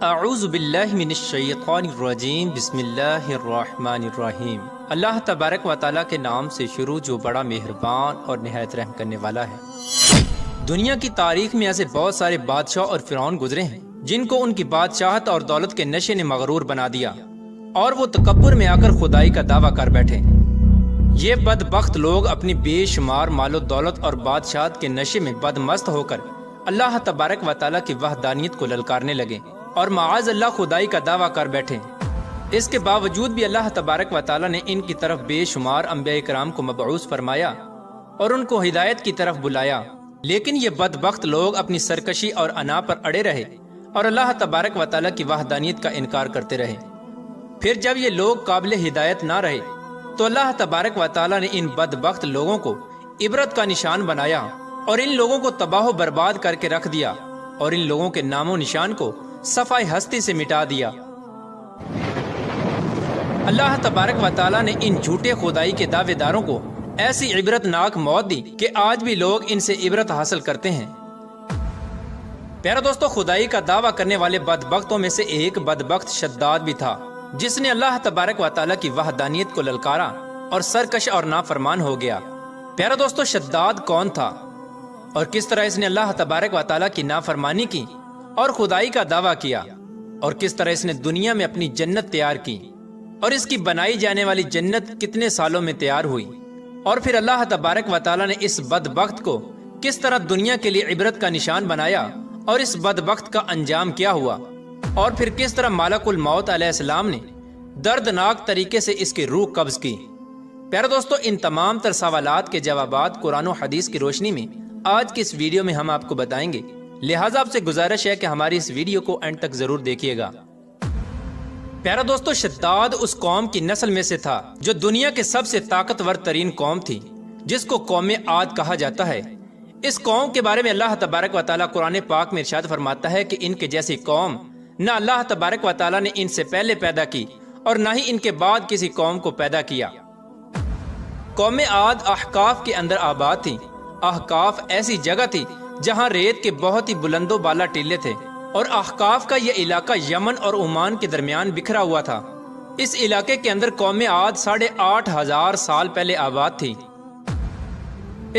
اعوذ باللہ من الشیطان الرجیم بسم اللہ الرحمن الرحیم۔ اللہ تبارک و تعالیٰ کے نام سے شروع جو بڑا مہربان اور نہایت رحم کرنے والا ہے۔ دنیا کی تاریخ میں ایسے بہت سارے بادشاہ اور فرعون گزرے ہیں جن کو ان کی بادشاہت اور دولت کے نشے نے مغرور بنا دیا اور وہ تکبر میں آ کر خدائی کا دعویٰ کر بیٹھے۔ یہ بدبخت لوگ اپنی بے شمار مال و دولت اور بادشاہت کے نشے میں بدمست ہو کر اللہ تبارک و تعالیٰ کی وحدانیت کو للکارنے لگے اور معاذ اللہ خدائی کا دعویٰ کر بیٹھے۔ اس کے باوجود بھی اللہ تبارک و تعالیٰ نے ان کی طرف بے شمار انبیاء کرام کو مبعوث فرمایا اور ان کو ہدایت کی طرف بلایا، لیکن یہ بدبخت لوگ اپنی سرکشی اور انا پر اڑے رہے اور اللہ تبارک و تعالیٰ کی وحدانیت کا انکار کرتے رہے۔ پھر جب یہ لوگ قابل ہدایت نہ رہے تو اللہ تبارک و تعالیٰ نے ان بدبخت لوگوں کو عبرت کا نشان بنایا اور ان لوگوں کو تباہ و برباد کر کے رکھ دیا اور ان لوگوں کے نام و نشان کو صفحہ ہستی سے مٹا دیا۔ اللہ تبارک و تعالیٰ نے ان جھوٹے خدائی کے دعوے داروں کو ایسی عبرت ناک موت دی کہ آج بھی لوگ ان سے عبرت حاصل کرتے ہیں۔ پیارا دوستو، خدائی کا دعویٰ کرنے والے بدبختوں میں سے ایک بدبخت شداد بھی تھا جس نے اللہ تبارک و تعالیٰ کی وحدانیت کو للکارا اور سرکش اور نافرمان ہو گیا۔ پیارا دوستو، شداد کون تھا اور کس طرح اس نے اللہ تبارک و تعالیٰ کی نافرمانی کی اور خدائی کا دعویٰ کیا، اور کس طرح اس نے دنیا میں اپنی جنت تیار کی اور اس کی بنائی جانے والی جنت کتنے سالوں میں تیار ہوئی، اور پھر اللہ تبارک و تعالیٰ نے اس بدبخت کو کس طرح دنیا کے لیے عبرت کا نشان بنایا اور اس بدبخت کا انجام کیا ہوا، اور پھر کس طرح ملک الموت علیہ السلام نے دردناک طریقے سے اس کی روح قبض کی۔ پیارے دوستو، ان تمام تر سوالات کے جوابات قرآن و حدیث کی روشنی میں آج کی اس ویڈیو میں ہم آپ کو بتائیں گے، لہٰذا آپ سے گزارش ہے کہ ہماری اس ویڈیو کو اینڈ تک ضرور دیکھیے گا۔ پیارا دوستو، شداد اس قوم کی نسل میں سے تھا جو دنیا کے سب سے طاقتور ترین قوم تھی، جس کو قوم عاد کہا جاتا ہے۔ اس قوم کے بارے میں اللہ تبارک و تعالیٰ قرآن پاک میں ارشاد فرماتا ہے کہ ان کے جیسی قوم نہ اللہ تبارک و تعالیٰ نے ان سے پہلے پیدا کی اور نہ ہی ان کے بعد کسی قوم کو پیدا کیا۔ قوم عاد احقاف کے اندر آباد تھی۔ احقاف ایسی جگہ تھی جہاں ریت کے بہت ہی بلند و بالا ٹیلے تھے، اور احقاف کا یہ علاقہ یمن اور عمان کے درمیان بکھرا ہوا تھا۔ اس علاقے کے اندر قوم عاد 8,500 سال پہلے آباد تھی۔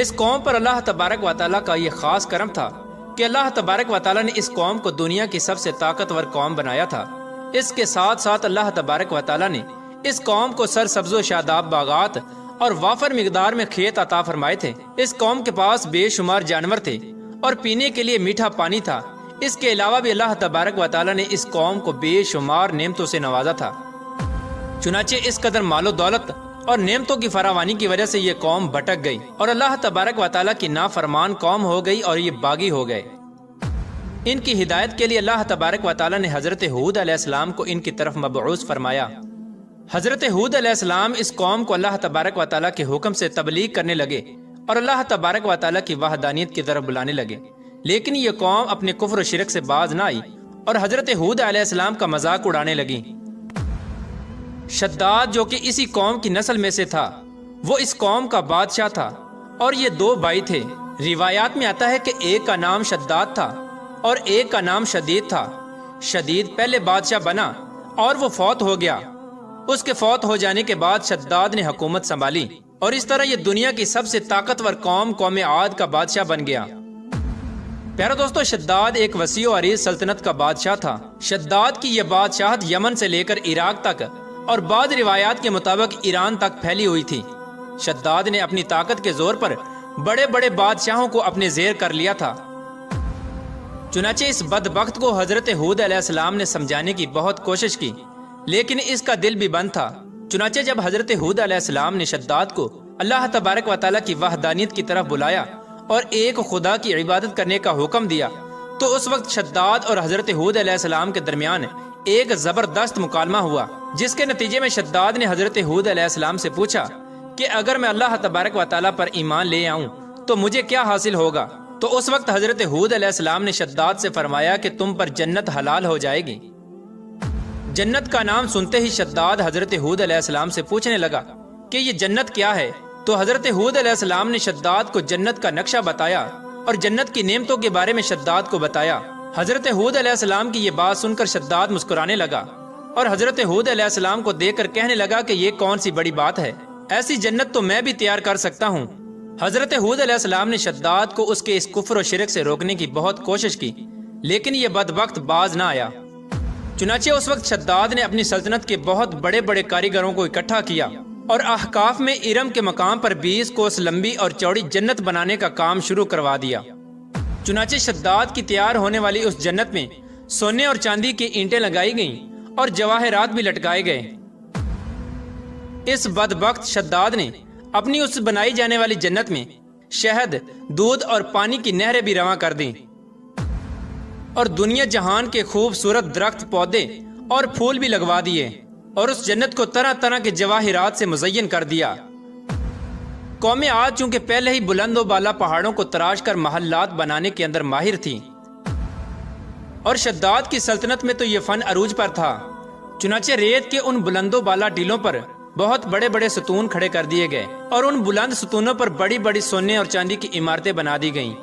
اس قوم پر اللہ تبارک و تعالیٰ کا یہ خاص کرم تھا کہ اللہ تبارک و تعالیٰ نے اس قوم کو دنیا کی سب سے طاقتور قوم بنایا تھا۔ اس کے ساتھ ساتھ اللہ تبارک و تعالیٰ نے اس قوم کو سرسبز و شاداب باغات اور وافر مقدار میں کھیت عطا فرمائے تھے۔ اس قوم کے پاس بے شمار جانور تھے اور پینے کے لیے میٹھا پانی تھا۔ اس کے علاوہ بھی اللہ تبارک و تعالیٰ نے اس قوم کو بے شمار نعمتوں سے نوازا تھا۔ چنانچہ اس قدر مال و دولت اور نعمتوں کی فراوانی کی وجہ سے یہ قوم بھٹک گئی اور اللہ تبارک و تعالیٰ کی نافرمان قوم ہو گئی اور یہ باغی ہو گئے۔ ان کی ہدایت کے لیے اللہ تبارک و تعالیٰ نے حضرت ہود علیہ السلام کو ان کی طرف مبعوث فرمایا۔ حضرت ہود علیہ السلام اس قوم کو اللہ تبارک و تعالیٰ کے حکم سے تبلیغ کرنے لگے اور اللہ تبارک و تعالیٰ کی وحدانیت کی طرف بلانے لگے، لیکن یہ قوم اپنے کفر و شرک سے باز نہ آئی اور حضرت ہود علیہ السلام کا مذاق اڑانے لگی۔ شداد جو کہ اسی قوم کی نسل میں سے تھا، وہ اس قوم کا بادشاہ تھا اور یہ 2 بھائی تھے۔ روایات میں آتا ہے کہ ایک کا نام شداد تھا اور ایک کا نام شدید تھا۔ شدید پہلے بادشاہ بنا اور وہ فوت ہو گیا۔ اس کے فوت ہو جانے کے بعد شداد نے حکومت سنبھالی اور اس طرح یہ دنیا کی سب سے طاقتور قوم عاد کا بادشاہ بن گیا۔ پیارا دوستو، شداد ایک وسیع و عریض سلطنت کا بادشاہ تھا۔ شداد کی یہ بادشاہت یمن سے لے کر عراق تک اور بعض روایات کے مطابق ایران تک پھیلی ہوئی تھی۔ شداد نے اپنی طاقت کے زور پر بڑے بڑے بادشاہوں کو اپنے زیر کر لیا تھا۔ چنانچہ اس بدبخت کو حضرت ہود علیہ السلام نے سمجھانے کی بہت کوشش کی، لیکن اس کا دل بھی بند تھا۔ چنانچہ جب حضرت ہود علیہ السلام نے شداد کو اللہ تبارک و تعالیٰ کی وحدانیت کی طرف بلایا اور ایک خدا کی عبادت کرنے کا حکم دیا، تو اس وقت شداد اور حضرت ہود علیہ السلام کے درمیان ایک زبردست مکالمہ ہوا، جس کے نتیجے میں شداد نے حضرت ہود علیہ السلام سے پوچھا کہ اگر میں اللہ تبارک و تعالیٰ پر ایمان لے آؤں تو مجھے کیا حاصل ہوگا؟ تو اس وقت حضرت ہود علیہ السلام نے شداد سے فرمایا کہ تم پر جنت حلال ہو جائے گی۔ جنت کا نام سنتے ہی شداد حضرت ہود علیہ السلام سے پوچھنے لگا کہ یہ جنت کیا ہے؟ تو حضرت ہود علیہ السلام نے شداد کو جنت کا نقشہ بتایا اور جنت کی نعمتوں کے بارے میں شداد کو بتایا حضرت ہود علیہ السلام کی یہ بات سن کر شداد مسکرانے لگا اور حضرت ہود علیہ السلام کو دیکھ کر کہنے لگا کہ یہ کون سی بڑی بات ہے، ایسی جنت تو میں بھی تیار کر سکتا ہوں۔ حضرت ہود علیہ السلام نے شداد کو اس کے اس کفر و شرک سے روکنے کی بہت کوشش کی، لیکن یہ بدبخت باز نہ آیا۔ چنانچہ اس وقت شداد نے اپنی سلطنت کے بہت بڑے بڑے کاریگروں کو اکٹھا کیا اور احقاف میں ارم کے مقام پر 20 کوس لمبی اور چوڑی جنت بنانے کا کام شروع کروا دیا۔ چنانچہ شداد کی تیار ہونے والی اس جنت میں سونے اور چاندی کی اینٹیں لگائی گئیں اور جواہرات بھی لٹکائے گئے۔ اس بدبخت شداد نے اپنی اس بنائی جانے والی جنت میں شہد، دودھ اور پانی کی نہریں بھی رواں کر دیں اور دنیا جہان کے خوبصورت درخت، پودے اور پھول بھی لگوا دیے اور اس جنت کو طرح طرح کے جواہرات سے مزین کر دیا۔ قوم عاد چونکہ پہلے ہی بلند و بالا پہاڑوں کو تراش کر محلات بنانے کے اندر ماہر تھی اور شداد کی سلطنت میں تو یہ فن عروج پر تھا، چنانچہ ریت کے ان بلند و بالا ٹیلوں پر بہت بڑے بڑے ستون کھڑے کر دیے گئے اور ان بلند ستونوں پر بڑی بڑی سونے اور چاندی کی عمارتیں بنا دی گئیں۔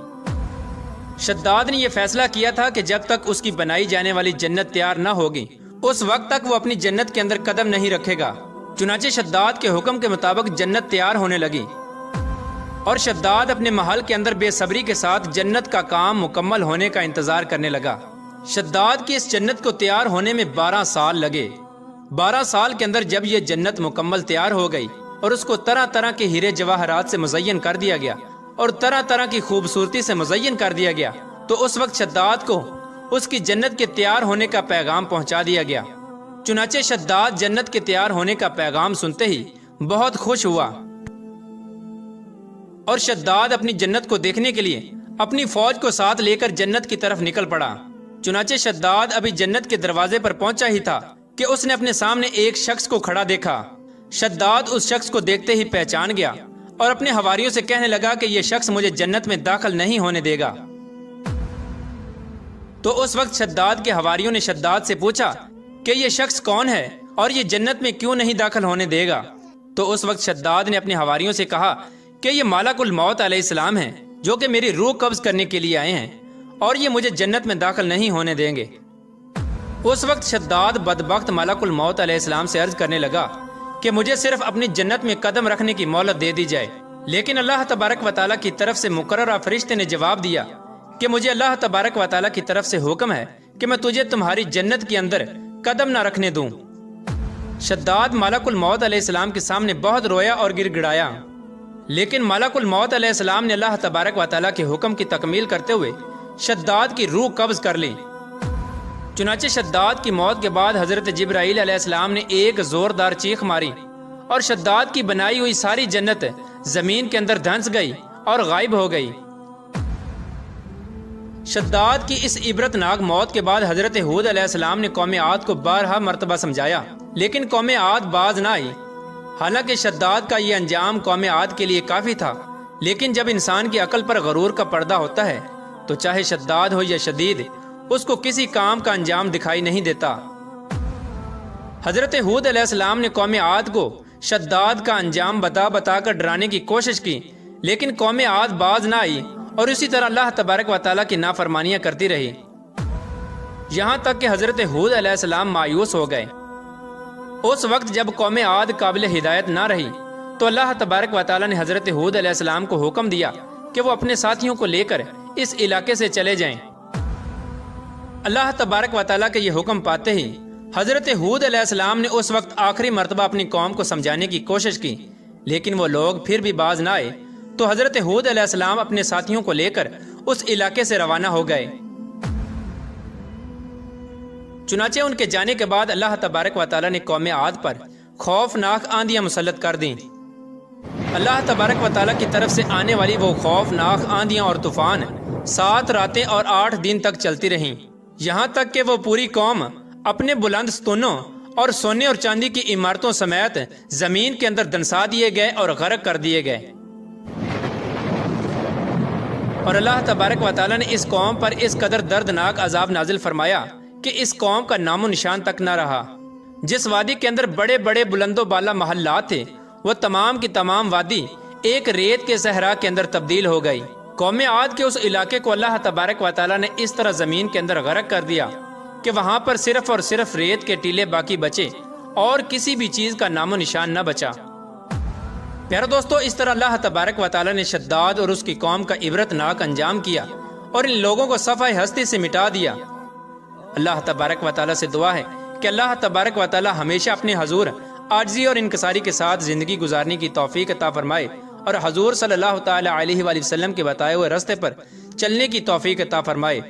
شداد نے یہ فیصلہ کیا تھا کہ جب تک اس کی بنائی جانے والی جنت تیار نہ ہوگی اس وقت تک وہ اپنی جنت کے اندر قدم نہیں رکھے گا۔ چنانچہ شداد کے حکم کے مطابق جنت تیار ہونے لگی اور شداد اپنے محل کے اندر بے صبری کے ساتھ جنت کا کام مکمل ہونے کا انتظار کرنے لگا۔ شداد کی اس جنت کو تیار ہونے میں 12 سال لگے۔ 12 سال کے اندر جب یہ جنت مکمل تیار ہو گئی اور اس کو طرح طرح کے ہیرے جواہرات سے مزین کر دیا گیا اور طرح طرح کی خوبصورتی سے مزین کر دیا گیا، تو اس وقت شداد کو اس کی جنت کے تیار ہونے کا پیغام پہنچا دیا گیا۔ چنانچہ شداد جنت کے تیار ہونے کا پیغام سنتے ہی بہت خوش ہوا اور شداد اپنی جنت کو دیکھنے کے لیے اپنی فوج کو ساتھ لے کر جنت کی طرف نکل پڑا۔ چنانچہ شداد ابھی جنت کے دروازے پر پہنچا ہی تھا کہ اس نے اپنے سامنے ایک شخص کو کھڑا دیکھا۔ شداد اس شخص کو دیکھتے ہی پہچان گیا اور اپنے حواریوں سے کہنے لگا کہ یہ شخص مجھے جنت میں داخل نہیں ہونے دے گا۔ تو اس وقت شداد کے حواریوں نے شداد سے پوچھا کہ یہ شخص کون ہے اور یہ جنت میں کیوں نہیں داخل ہونے دے گا؟ تو اس وقت شداد نے اپنے حواریوں سے کہا کہ یہ ملک الموت علیہ السلام ہیں جو کہ میری روح قبض کرنے کے لیے آئے ہیں اور یہ مجھے جنت میں داخل نہیں ہونے دیں گے۔ اس وقت شداد بدبخت ملک الموت علیہ السلام سے عرض کرنے لگا کہ مجھے صرف اپنی جنت میں قدم رکھنے کی مہلت دے دی جائے، لیکن اللہ تبارک و تعالیٰ کی طرف سے مقررہ فرشتے نے جواب دیا کہ مجھے اللہ تبارک و تعالیٰ کی طرف سے حکم ہے کہ میں تجھے تمہاری جنت کے اندر قدم نہ رکھنے دوں۔ شداد ملک الموت علیہ السلام کے سامنے بہت رویا اور گر گڑایا، لیکن ملک الموت علیہ السلام نے اللہ تبارک و تعالیٰ کے حکم کی تکمیل کرتے ہوئے شداد کی روح قبض کر لی۔ چنانچہ شداد کی موت کے بعد حضرت جبرائیل علیہ السلام نے ایک زوردار چیخ ماری اور شداد کی بنائی ہوئی ساری جنت زمین کے اندر دھنس گئی اور غائب ہو گئی۔ شداد کی اس عبرتناک موت کے بعد حضرت ہود علیہ السلام نے قوم عاد کو 12 مرتبہ سمجھایا، لیکن قوم عاد باز نہ آئی۔ حالانکہ شداد کا یہ انجام قوم عاد کے لیے کافی تھا، لیکن جب انسان کی عقل پر غرور کا پردہ ہوتا ہے تو چاہے شداد ہو یا شدید، اس کو کسی کام کا انجام دکھائی نہیں دیتا۔ حضرت ہود علیہ السلام نے قوم عاد کو شداد کا انجام بتا بتا کر ڈرانے کی کوشش کی، لیکن قوم عاد باز نہ آئی اور اسی طرح اللہ تبارک و تعالیٰ کی نافرمانیاں کرتی رہی، یہاں تک کہ حضرت ہود علیہ السلام مایوس ہو گئے۔ اس وقت جب قوم عاد قابل ہدایت نہ رہی تو اللہ تبارک و تعالیٰ نے حضرت ہود علیہ السلام کو حکم دیا کہ وہ اپنے ساتھیوں کو لے کر اس علاقے سے چلے جائیں۔ اللہ تبارک و تعالیٰ کے یہ حکم پاتے ہی حضرت ہود علیہ السلام نے اس وقت آخری مرتبہ اپنی قوم کو سمجھانے کی کوشش کی، لیکن وہ لوگ پھر بھی باز نہ آئے، تو حضرت ہود علیہ السلام اپنے ساتھیوں کو لے کر اس علاقے سے روانہ ہو گئے۔ چنانچہ ان کے جانے کے بعد اللہ تبارک و تعالیٰ نے قوم عاد پر خوفناک آندیاں مسلط کر دیں۔ اللہ تبارک و تعالیٰ کی طرف سے آنے والی وہ خوفناک آندیاں اور طوفان 7 راتیں اور 8 دن تک چلتی رہیں، یہاں تک کہ وہ پوری قوم اپنے بلند ستونوں اور سونے اور چاندی کی عمارتوں سمیت زمین کے اندر دنسا دیے گئے اور غرق کر دیے گئے۔ اور اللہ تبارک و تعالیٰ نے اس قوم پر اس قدر دردناک عذاب نازل فرمایا کہ اس قوم کا نام و نشان تک نہ رہا۔ جس وادی کے اندر بڑے بڑے بلند و بالا محلات تھے، وہ تمام کی تمام وادی ایک ریت کے صحرا کے اندر تبدیل ہو گئی۔ قوم عاد کے اس علاقے کو اللہ تبارک و تعالیٰ نے اس طرح زمین کے اندر غرق کر دیا کہ وہاں پر صرف اور صرف ریت کے ٹیلے باقی بچے اور کسی بھی چیز کا نام و نشان نہ بچا۔ پیارے دوستو، اس طرح اللہ تبارک و تعالیٰ نے شداد اور اس کی قوم کا عبرت ناک انجام کیا اور ان لوگوں کو صفحہ ہستی سے مٹا دیا۔ اللہ تبارک و تعالیٰ سے دعا ہے کہ اللہ تبارک و تعالیٰ ہمیشہ اپنے حضور عاجزی اور انکساری کے ساتھ زندگی گزارنے کی توفیق عطا فرمائے اور حضور صلی اللہ تعالیٰ علیہ وآلہ وسلم کے بتائے ہوئے راستے پر چلنے کی توفیق عطا فرمائے۔